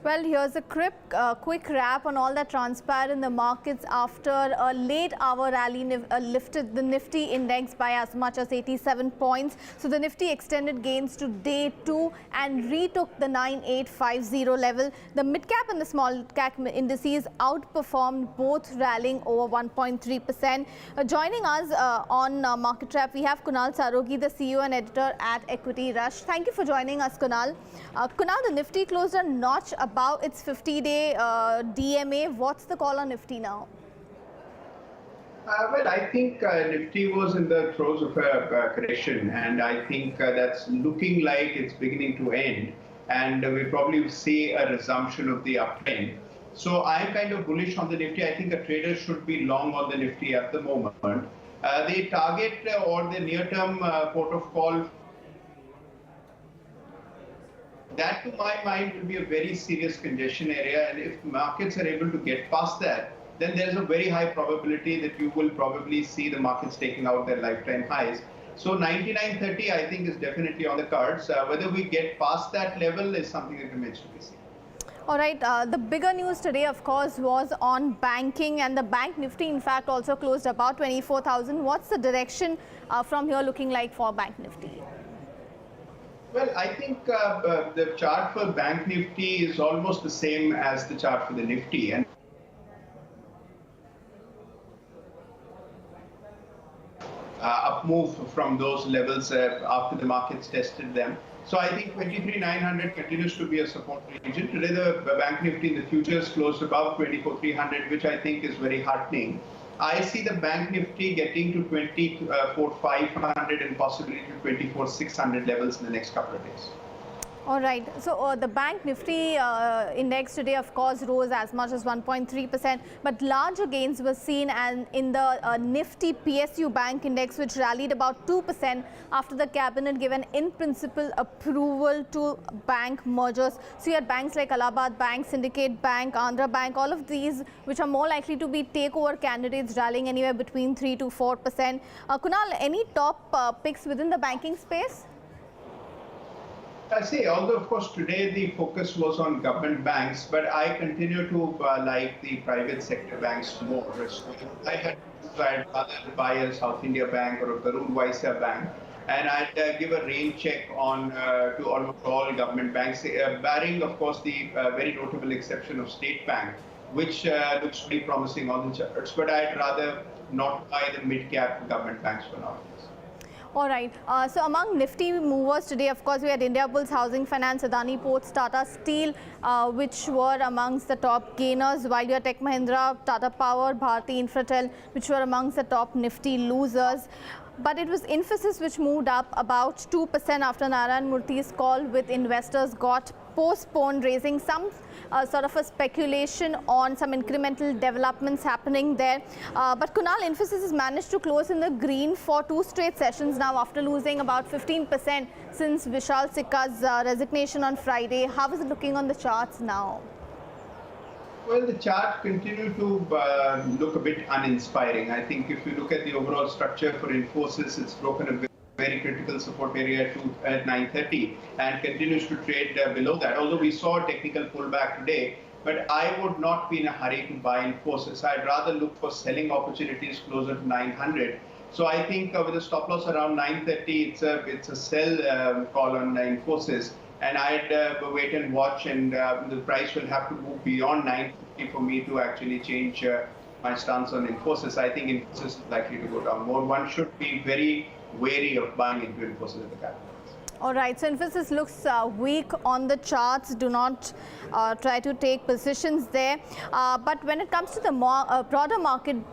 Well, here's a quick wrap on all that transpired in the markets after a late hour rally lifted the Nifty index by as much as 87 points. So the Nifty extended gains to day 2 and retook the 9850 level. The mid-cap and the small-cap indices outperformed, both rallying over 1.3%. Joining us on Market Trap, we have Kunal Sarogi, the CEO and editor at Equity Rush. Thank you for joining us, Kunal. Kunal, the Nifty closed a notch above its 50-day DMA. What's the call on Nifty now? Well, I think Nifty was in the throes of a correction, and I think that's looking like it's beginning to end, and we probably see a resumption of the uptrend. So I'm kind of bullish on the Nifty. I think a trader should be long on the Nifty at the moment. The target or the near-term port of call, that to my mind will be a very serious congestion area, and if markets are able to get past that, then there's a very high probability that you will probably see the markets taking out their lifetime highs. So 99.30 I think is definitely on the cards. Whether we get past that level is something that remains to be seen. All right, the bigger news today, of course, was on banking, and the bank Nifty, in fact, also closed about 24,000. What's the direction from here looking like for bank Nifty? Well, I think the chart for Bank Nifty is almost the same as the chart for the Nifty, and up move from those levels after the markets tested them. So I think 23,900 continues to be a support region. Today the Bank Nifty in the futures closed above 24,300, which I think is very heartening. I see the Bank Nifty getting to 24,500 and possibly to 24,600 levels in the next couple of days. All right. So the Bank Nifty index today, of course, rose as much as 1.3%, but larger gains were seen in the Nifty PSU Bank Index, which rallied about 2% after the cabinet gave an in-principle approval to bank mergers. So you had banks like Allahabad Bank, Syndicate Bank, Andhra Bank, all of these which are more likely to be takeover candidates, rallying anywhere between 3 to 4%. Kunal, any top picks within the banking space? I say, although of course today the focus was on government banks, but I continue to like the private sector banks more. So I'd rather buy a South India Bank or a Karur Vysya Bank, and I'd give a rain check on to almost all government banks, barring of course the very notable exception of State Bank, which looks pretty promising on the charts. But I'd rather not buy the mid-cap government banks for now. All right. So among Nifty movers today, of course, we had Indiabulls Housing Finance, Adani Ports, Tata Steel, which were amongst the top gainers, while you had Tech Mahindra, Tata Power, Bharti Infratel, which were amongst the top Nifty losers. But it was Infosys which moved up about 2% after Narayan Murthy's call with investors got postponed, raising some sort of a speculation on some incremental developments happening there. But Kunal, Infosys has managed to close in the green for 2 straight sessions now after losing about 15% since Vishal Sikka's resignation on Friday. How is it looking on the charts now? Well, the chart continued to look a bit uninspiring. I think if you look at the overall structure for Infosys, it's broken a very critical support area at 930 and continues to trade below that. Although we saw a technical pullback today, but I would not be in a hurry to buy Infosys. I'd rather look for selling opportunities closer to 900. So I think with a stop loss around 930, it's a sell call on Infosys. And I'd wait and watch, and the price will have to move beyond 950 for me to actually change my stance on Infosys. I think Infosys is likely to go down more. One should be very wary of buying into Infosys at the capital. All right, so Infosys looks weak on the charts. Do not try to take positions there. But when it comes to the broader market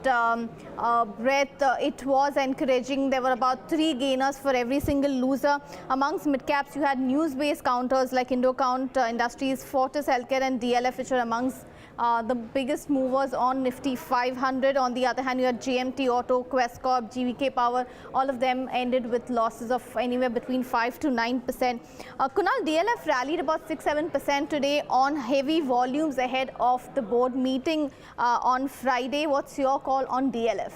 breadth, it was encouraging. There were about 3 gainers for every single loser. Amongst mid-caps, you had news-based counters like Indocount Industries, Fortis Healthcare and DLF, which are amongst the biggest movers on Nifty 500. On the other hand, you had GMT Auto, Quest Corp, GVK Power. All of them ended with losses of anywhere between 5 to 9%. Kunal, DLF rallied about 6-7% today on heavy volumes ahead of the board meeting on Friday. What's your call on DLF?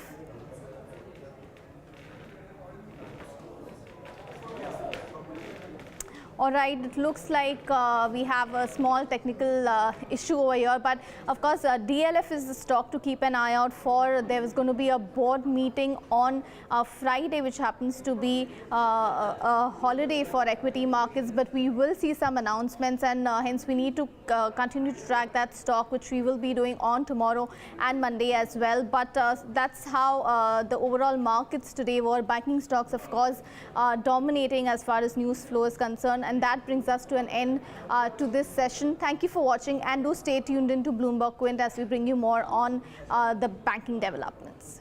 All right, it looks like we have a small technical issue over here, but of course DLF is the stock to keep an eye out for. There is going to be a board meeting on Friday, which happens to be a holiday for equity markets, but we will see some announcements, and hence we need to continue to track that stock, which we will be doing on tomorrow and Monday as well. But that's how the overall markets today were. Banking stocks, of course, dominating as far as news flow is concerned. And that brings us to an end to this session. Thank you for watching, and do stay tuned into Bloomberg Quint as we bring you more on the banking developments.